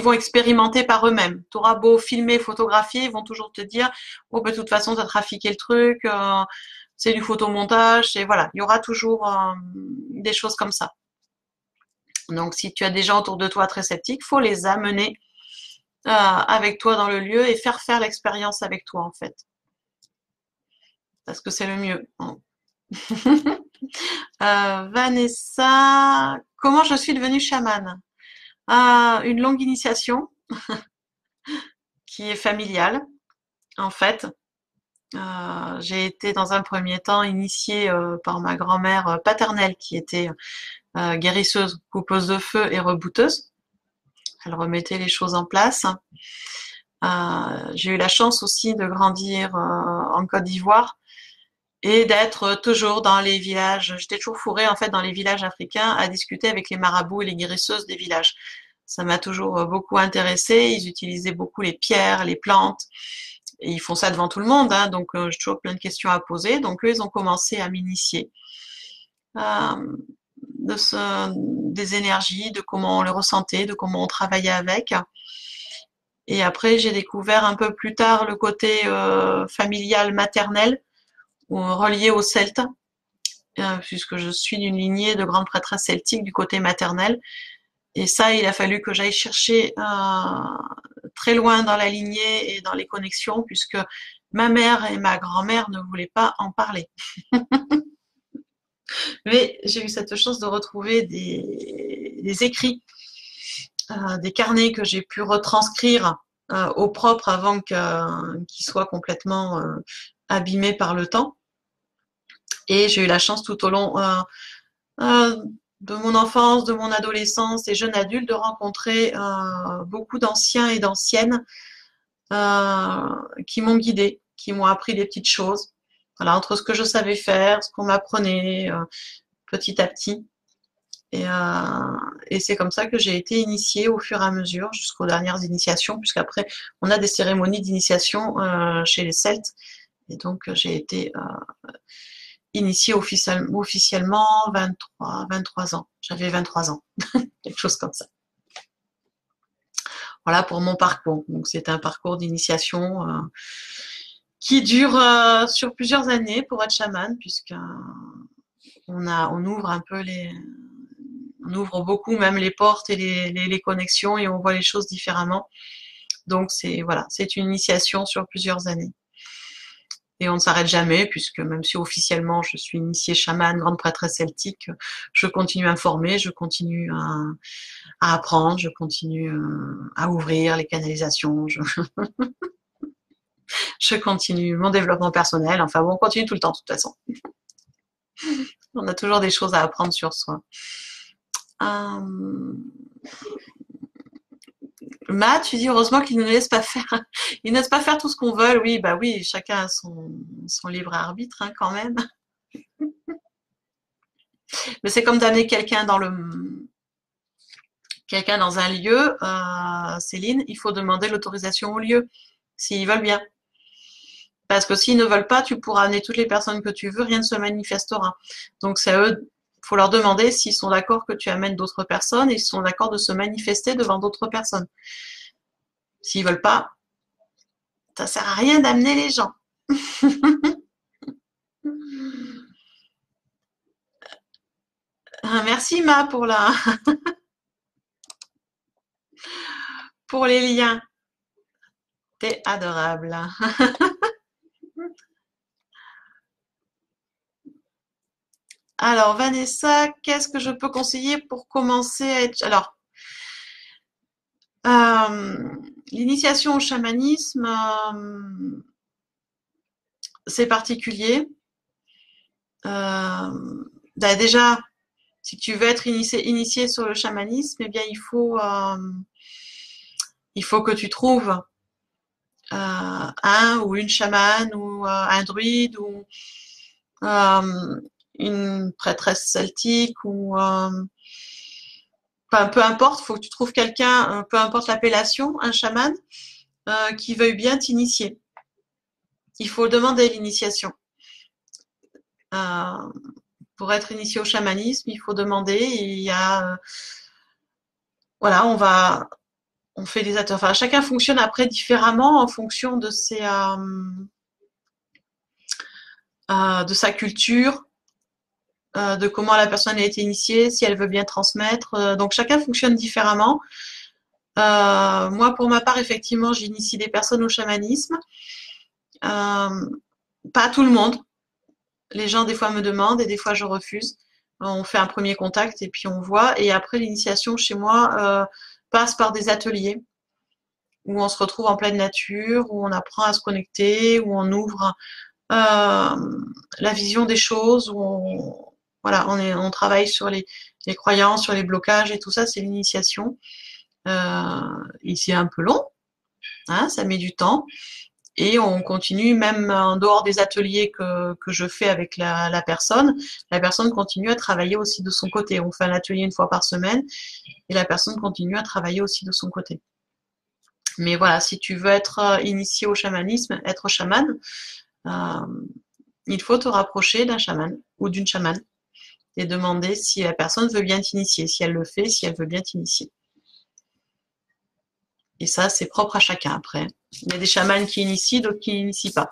vont expérimenter par eux-mêmes. Tu auras beau filmer, photographier, ils vont toujours te dire, oh, bah, de toute façon, tu as trafiqué le truc, c'est du photomontage, et voilà. Il y aura toujours des choses comme ça. Donc, si tu as des gens autour de toi très sceptiques, faut les amener avec toi dans le lieu et faire l'expérience avec toi, en fait. Parce que c'est le mieux. Vanessa, comment je suis devenue chamane? Une longue initiation qui est familiale, en fait. J'ai été dans un premier temps initiée par ma grand-mère paternelle qui était guérisseuse, coupeuse de feu et rebouteuse. Elle remettait les choses en place. J'ai eu la chance aussi de grandir en Côte d'Ivoire et d'être toujours dans les villages. J'étais toujours fourrée en fait dans les villages africains à discuter avec les marabouts et les guérisseuses des villages. Ça m'a toujours beaucoup intéressée. Ils utilisaient beaucoup les pierres, les plantes. Et ils font ça devant tout le monde, hein, donc j'ai toujours plein de questions à poser. Donc eux, ils ont commencé à m'initier euh, des énergies, de comment on les ressentait, de comment on travaillait avec. Et après, j'ai découvert un peu plus tard le côté familial maternel, relié aux Celtes, puisque je suis d'une lignée de grandes prêtresses celtiques du côté maternel. Et ça, il a fallu que j'aille chercher très loin dans la lignée et dans les connexions, puisque ma mère et ma grand-mère ne voulaient pas en parler. Mais j'ai eu cette chance de retrouver des écrits, des carnets que j'ai pu retranscrire au propre avant qu'ils soient complètement abîmés par le temps. Et j'ai eu la chance tout au long euh, de mon enfance, de mon adolescence et jeune adulte de rencontrer beaucoup d'anciens et d'anciennes qui m'ont guidée, qui m'ont appris des petites choses. Voilà, entre ce que je savais faire, ce qu'on m'apprenait petit à petit. Et c'est comme ça que j'ai été initiée au fur et à mesure jusqu'aux dernières initiations, puisqu'après, on a des cérémonies d'initiation chez les Celtes. Et donc, j'ai été initiée officiellement 23 ans. J'avais 23 ans, quelque chose comme ça. Voilà pour mon parcours. Donc, c'est un parcours d'initiation qui dure sur plusieurs années pour être chaman, on ouvre un peu on ouvre beaucoup même les portes et les connexions et on voit les choses différemment. Donc c'est une initiation sur plusieurs années. Et on ne s'arrête jamais, puisque même si officiellement je suis initiée chamane, grande prêtresse celtique, je continue à former, je continue à apprendre, je continue à ouvrir les canalisations, je continue mon développement personnel, enfin bon, on continue tout le temps de toute façon. On a toujours des choses à apprendre sur soi. Matt, tu dis heureusement qu'ils ne nous laissent pas faire. Ils ne laissent pas faire tout ce qu'on veut. Oui, bah oui, chacun a son libre arbitre hein, quand même. Mais c'est comme d'amener quelqu'un dans un lieu, Céline, il faut demander l'autorisation au lieu, s'ils veulent bien. Parce que s'ils ne veulent pas, tu pourras amener toutes les personnes que tu veux, rien ne se manifestera. Donc c'est à eux, il faut leur demander s'ils sont d'accord que tu amènes d'autres personnes et s'ils sont d'accord de se manifester devant d'autres personnes. S'ils veulent pas, ça sert à rien d'amener les gens. Merci Ma pour les liens. T'es adorable. Alors, Vanessa, qu'est-ce que je peux conseiller pour commencer à être... Alors, l'initiation au chamanisme, c'est particulier. Déjà, si tu veux être initié sur le chamanisme, eh bien, il faut que tu trouves un ou une chamane ou un druide ou une prêtresse celtique ou enfin, peu importe, il faut que tu trouves quelqu'un, peu importe l'appellation, un chaman qui veuille bien t'initier. Il faut demander l'initiation. Euh, pour être initié au chamanisme, il faut demander. Il y a, voilà, on fait des ateliers. Enfin, chacun fonctionne après différemment en fonction de sa culture, de comment la personne a été initiée, si elle veut bien transmettre. Donc chacun fonctionne différemment. Moi, pour ma part, effectivement, j'initie des personnes au chamanisme. Pas tout le monde. Les gens, des fois, me demandent et des fois, je refuse. On fait un premier contact et puis on voit. Et après, l'initiation chez moi passe par des ateliers où on se retrouve en pleine nature, où on apprend à se connecter, où on ouvre la vision des choses, où on travaille sur les croyances, sur les blocages et tout ça, c'est l'initiation. Et c'est un peu long, hein, ça met du temps. Et on continue, même en dehors des ateliers que je fais avec la personne continue à travailler aussi de son côté. On fait un atelier une fois par semaine et la personne continue à travailler aussi de son côté. Mais voilà, si tu veux être initié au chamanisme, être chaman, il faut te rapprocher d'un chaman ou d'une chamane et demander si la personne veut bien t'initier, si elle le fait, si elle veut bien t'initier. Et ça, c'est propre à chacun après. Il y a des chamans qui initient, d'autres qui n'initient pas.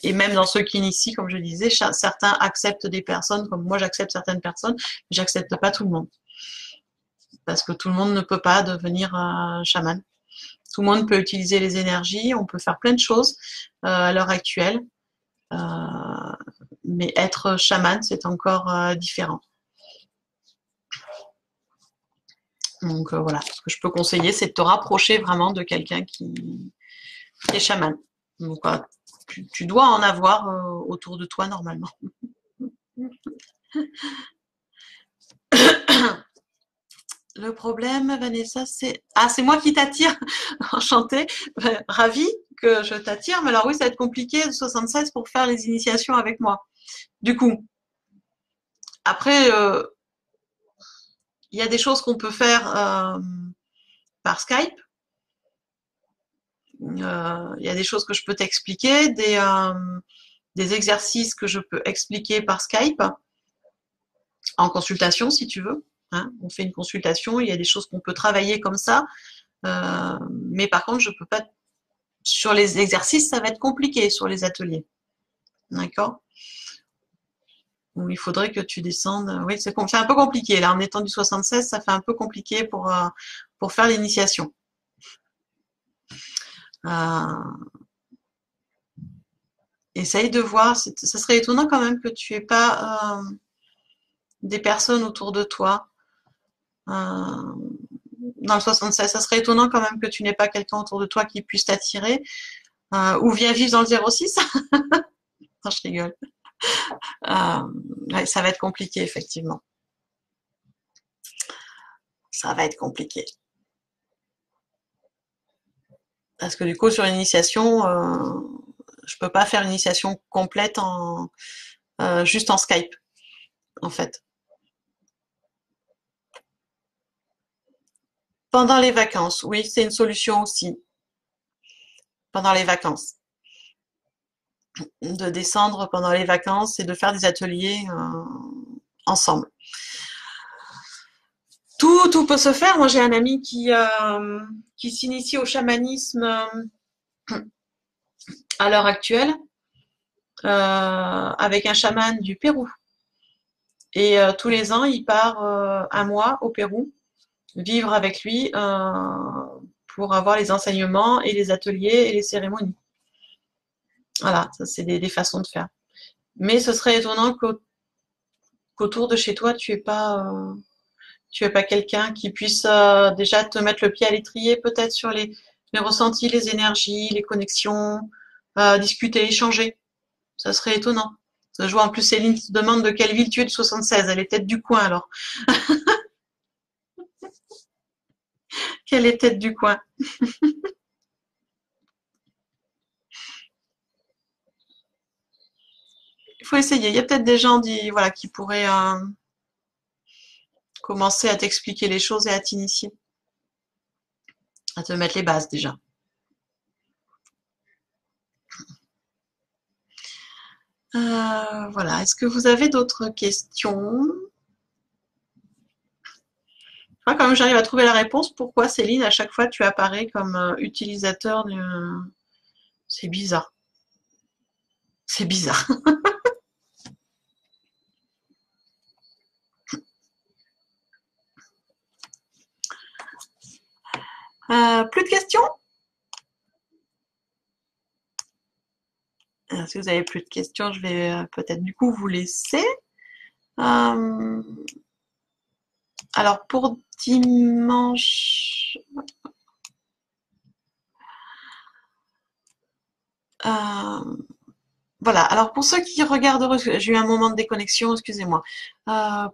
Et même dans ceux qui initient, comme je disais, certains acceptent des personnes, comme moi j'accepte certaines personnes, mais j'accepte pas tout le monde. Parce que tout le monde ne peut pas devenir chaman. Tout le monde peut utiliser les énergies, on peut faire plein de choses à l'heure actuelle. Mais être chaman, c'est encore différent. Donc voilà, ce que je peux conseiller, c'est de te rapprocher vraiment de quelqu'un qui est chaman. Donc tu dois en avoir autour de toi normalement. Le problème, Vanessa, c'est... Ah, c'est moi qui t'attire. Enchantée. Ravie que je t'attire. Mais alors oui, ça va être compliqué de 76 pour faire les initiations avec moi. Du coup, après, il y a des choses qu'on peut faire par Skype. Il y a des choses que je peux t'expliquer, des exercices que je peux expliquer par Skype, en consultation si tu veux. Hein. On fait une consultation, il y a des choses qu'on peut travailler comme ça. Mais par contre, je peux pas. Sur les exercices, ça va être compliqué sur les ateliers. D'accord? Où il faudrait que tu descendes. Oui, c'est un peu compliqué. Là, en étant du 76, ça fait un peu compliqué pour faire l'initiation. Essaye de voir. Ça serait étonnant quand même que tu aies pas des personnes autour de toi. Dans le 76, ça serait étonnant quand même que tu n'aies pas quelqu'un autour de toi qui puisse t'attirer. Ou viens vivre dans le 06. Non, je rigole. Ouais, ça va être compliqué, effectivement. Ça va être compliqué. Parce que du coup, sur l'initiation, je peux pas faire une initiation complète juste en Skype, en fait. Pendant les vacances, oui, c'est une solution aussi. Pendant les vacances. De descendre pendant les vacances et de faire des ateliers ensemble. Tout peut se faire. Moi, j'ai un ami qui s'initie au chamanisme à l'heure actuelle avec un chaman du Pérou. Et tous les ans, il part un mois au Pérou, vivre avec lui pour avoir les enseignements et les ateliers et les cérémonies. Voilà, ça c'est des façons de faire. Mais ce serait étonnant qu'autour de chez toi, tu es pas quelqu'un qui puisse déjà te mettre le pied à l'étrier, peut-être sur les ressentis, les énergies, les connexions, discuter, échanger. Ça serait étonnant. Je vois en plus Céline qui te demande de quelle ville tu es de 76. Elle est tête du coin alors. Quelle est tête du coin? Il faut essayer. Il y a peut-être des gens voilà, qui pourraient commencer à t'expliquer les choses et à t'initier, à te mettre les bases déjà. Voilà. Est-ce que vous avez d'autres questions? Enfin, quand même, j'arrive à trouver la réponse. Pourquoi, Céline, à chaque fois, tu apparais comme utilisateur de... C'est bizarre. C'est bizarre. Plus de questions? Si vous avez plus de questions, je vais peut-être du coup vous laisser. Euh, alors pour dimanche, voilà. Alors pour ceux qui regarderont, j'ai eu un moment de déconnexion, excusez-moi.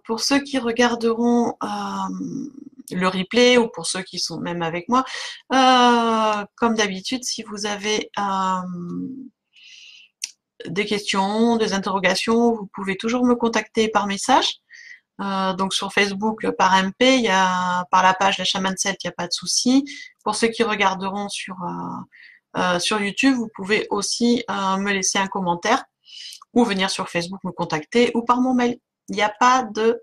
Pour ceux qui regarderont le replay ou pour ceux qui sont même avec moi, comme d'habitude, si vous avez des questions, des interrogations, vous pouvez toujours me contacter par message. Donc sur Facebook par MP, il y a par la page La Chamane Celte, il n'y a pas de souci. Pour ceux qui regarderont sur YouTube, vous pouvez aussi me laisser un commentaire ou venir sur Facebook me contacter ou par mon mail. Il n'y a pas de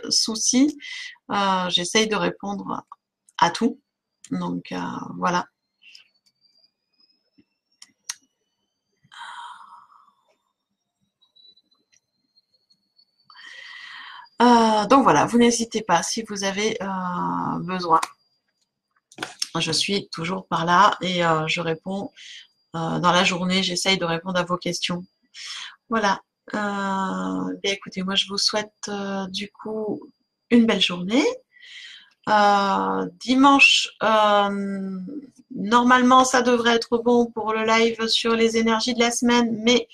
souci. J'essaye de répondre à tout. Donc voilà. Donc voilà, vous n'hésitez pas si vous avez besoin. Je suis toujours par là et je réponds dans la journée. J'essaye de répondre à vos questions. Voilà. Bien écoutez, moi je vous souhaite du coup une belle journée. Dimanche, normalement ça devrait être bon pour le live sur les énergies de la semaine, mais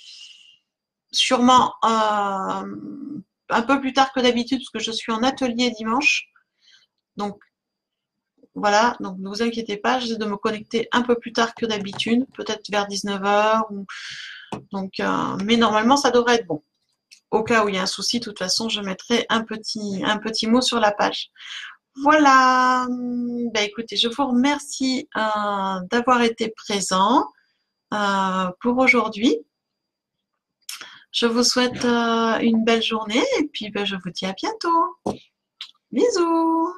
sûrement un peu plus tard que d'habitude parce que je suis en atelier dimanche. Donc voilà, donc ne vous inquiétez pas, j'essaie de me connecter un peu plus tard que d'habitude, peut-être vers 19h. Donc, mais normalement ça devrait être bon. Au cas où il y a un souci, de toute façon, je mettrai un petit mot sur la page. Voilà. Ben, écoutez, je vous remercie d'avoir été présent pour aujourd'hui. Je vous souhaite une belle journée et puis ben, je vous dis à bientôt. Bisous.